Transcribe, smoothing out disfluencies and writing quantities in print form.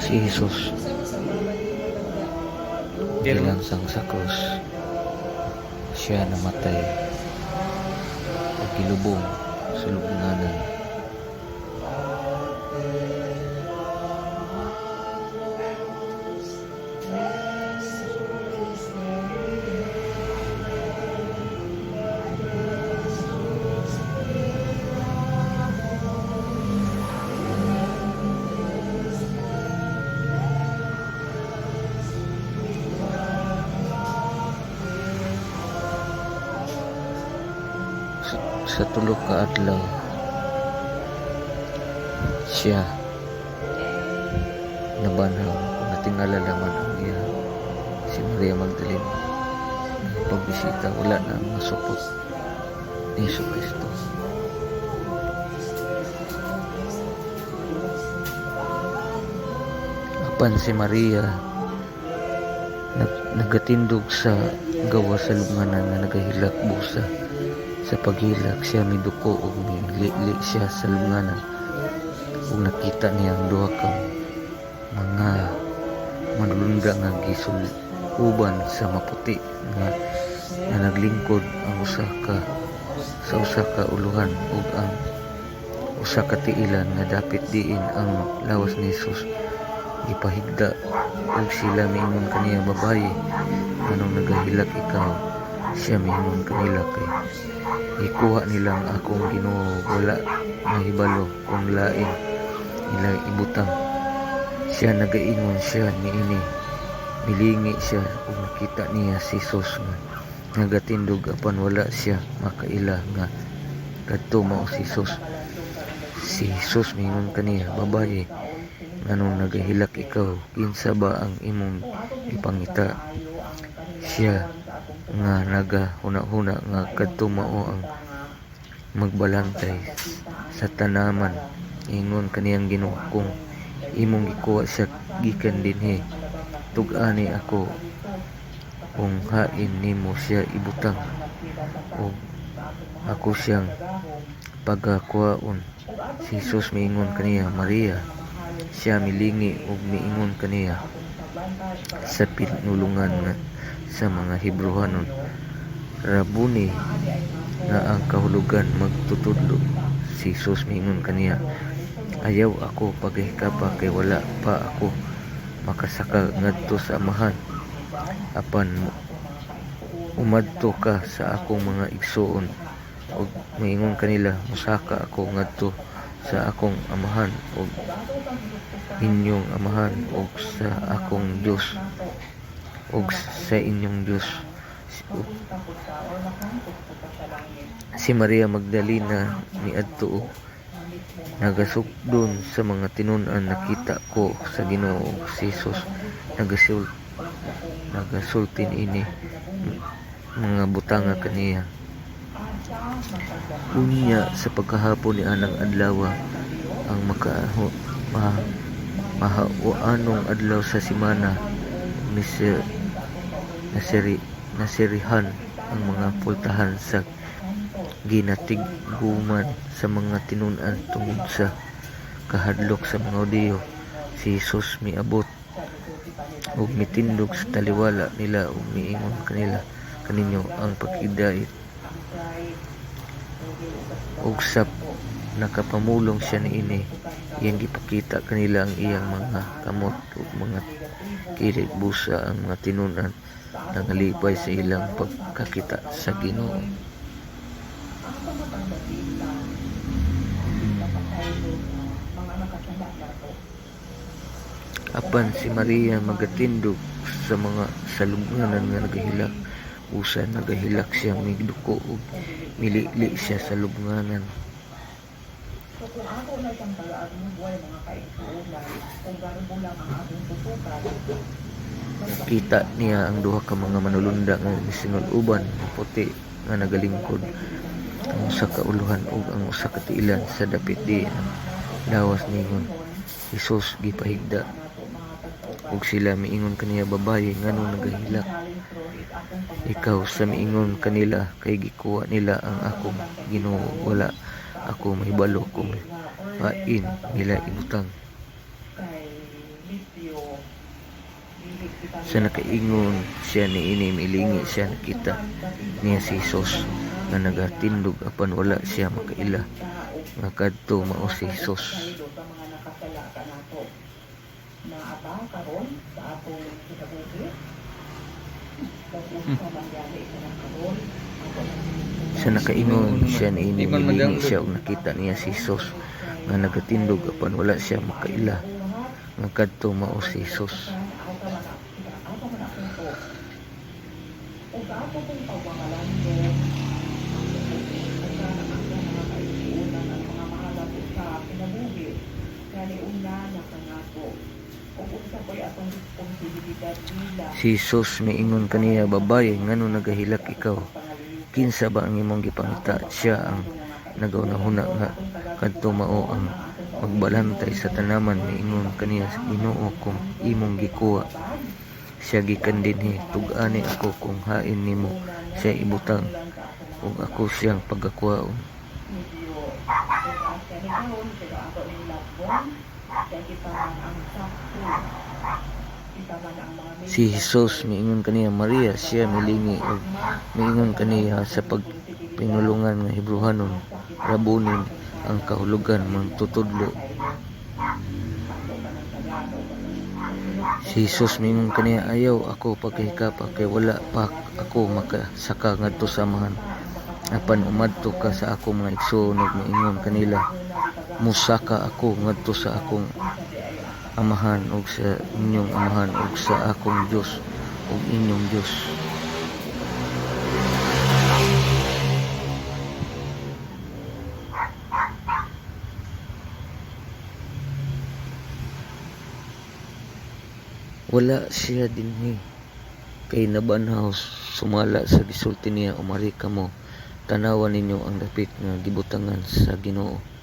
Si Jesus gilansang sa krus, siya namatay ug gilubong sa lubnganan. Sa tulo ka adlaw siya nabanhaw, natingala naman ang iya si Maria Magdalena. Pagbisita, wala na masupot ni Yesu Kristo. Apan si Maria nagatindog sa gawa sa lubnganan nga nagahilak busa. Sa paghilak siya miduko ug milili siya sa lubnganan, ug nakita niya ang duha ka mga manulunda nga gisuban sa maputi nga naglingkod ang usa ka uluhan ug ang usa ka tiilan nga dapit diin ang lawas ni Jesus gipahigda, ug sila miingon kaniya, babaye, anong nagahilak ikaw? Siya miingon kanila, kay ikuha nilang akong Ginoo, wala mahibalo kung lain nila ibutang. Siya nagaingon siya niini, milingi siya ug nakita niya si Jesus nga nagatindog, apan wala siya makaila nga kadto mao si Jesus. Si Jesus miingon kaniya, babaye, anong nagahilak ikaw? Kinsa ba ang imong ipangita? Siya nga nagahuna-huna nga kadto mao ang magbalantay sa tanaman. Ingon kaniyang Ginoo, kung imong ikuha siya gikan dinhi, tug-ani ako kung hain nimo siya ibutang, ug ako siyang pagakuhaon. Si Jesus miingon kaniya, Maria. Siya milingi ug miingon kaniya sa pinulungan nga sa mga Hebrewanon, Rabuni, na ang kahulugan magtutudlo. Si Jesus miingon kaniya, ayaw ako paghikapa, kay wala pa ako makasaka ngadto sa Amahan. Apan umadto ka sa akong mga igsoon, ug miingon kanila, musaka ako ngadto sa akong Amahan ug inyong Amahan, ug sa akong Dios ug sa inyong Dios. Si Maria Magdalena niadto nagasukdon sa mga tinun-an, nakita ko sa Ginoo. Si Jesus nagasultin ini mga butanga kaniya. Unya sa pagkahapon ni anang adlaw, ang mahaanong adlaw sa simana, nasirihan ang mga pultahan sa ginatiguman sa mga tinun-an tungod sa kahadlok sa mga Hudiyo. Si Jesus miabot ug mitindog sa taliwala nila ug miingon kanila, kaninyo ang pagkidait. Ug sa nakapamulong siya niini, iyang gipakita kanila ang iyang mga kamot ug mga kilid busa. Ang mga tinun-an nangalipay sa ilang pagkakita sa Ginoo. Apan si Maria magatindog sa mga salubnganan nga nagahilak busa, nagahilak siya migduko ug milili siya sa lubnganan. Kita niya ang duha ka mga manulunda nga misinul-uban puti nga nagalingkod, ang usa ka uluhan ug ang usa ka tiilan sa dapit di ang lawas ningon. Jesus gipahigda ug sila miingon kaniya, babaye, nganong nagahilak ikaw? Sa miingon kanila, kay gikuha nila ang akong Ginoo, wala ako mahibalo kung hain nila ibutang. Sa nakaingon siya niini milingi siya nakita niya si Jesus nga nagatindog apan wala siya makaila nga kadto mao si Jesus. Sa nakaingon siya niini milingi siya ug nakita niya si Jesus nga nagatindog apan wala siya makaila nga kadto mao si Jesus. Si Jesus miingon kaniya, babaye, ngano nagahilak ikaw? Kinsa ba ang imong gipangita? Siya ang nagaunahuna nga kadto mao ang magbalantay sa tanaman. Miingon kaniya, Ginoo, kung imong gikuha siya gikan dinhi, tug-ani ako kung hain nimo siya ibutang ug ako siyang pagakuhaon. Si Jesus miingon kaniya, Maria, siya milingi ug miingon kaniya sa pagpinulungan nga Hebrehanon, Rabunin ang kahulugan magtutudlo. Si Jesus miingon kaniya, ayaw ako pagkahikapa kay wala pa ako makasaka ngadto sa amahan. Apan umadto ka sa akong mga igsoon ug miingon kanila, musaka ako ngadto sa akong amahan ug sa inyong amahan ug sa akong Dios ug inyong Dios. Wala siya dinhi kay nabanhaw sumala sa gisulti niya, umari kamo, tanawan ninyo ang dapit nga gibutangan sa Ginoo.